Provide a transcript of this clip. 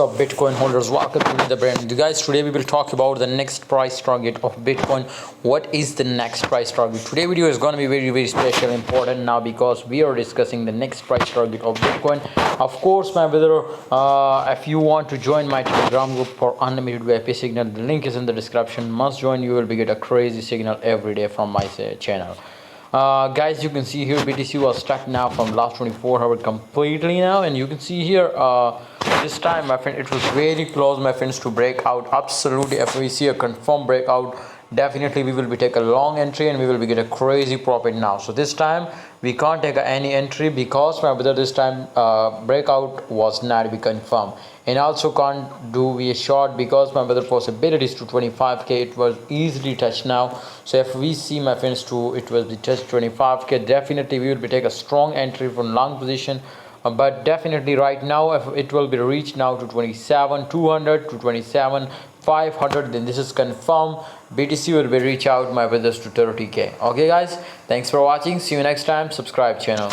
up Bitcoin holders, welcome to the brand. Guys, today we will talk about the next price target of Bitcoin. What is the next price target? Today video is going to be very special, important now, because we are discussing the next price target of Bitcoin. Of course, my brother, if you want to join my Telegram group for unlimited VIP signal, the link is in the description. Must join. You will be get a crazy signal every day from my channel. Guys, you can see here BTC was stuck now from last 24 hours completely now, and you can see here this time, my friend, it was very close, my friends, to break out. Absolutely, if we see a confirmed breakout, definitely we will be take a long entry and we will be get a crazy profit now. So this time we can't take any entry because, my brother, this time breakout was not be confirmed, and also can't do we a short because, my brother, possibilities to 25k it was easily touched now. So if we see, my friends, to it was the touch 25k, definitely we will be take a strong entry from long position. But definitely right now, if it will be reached now to 27,200 to 27,500, then this is confirmed. BTC will be reach out, my brothers, to 30k. Okay guys, thanks for watching. See you next time. Subscribe channel.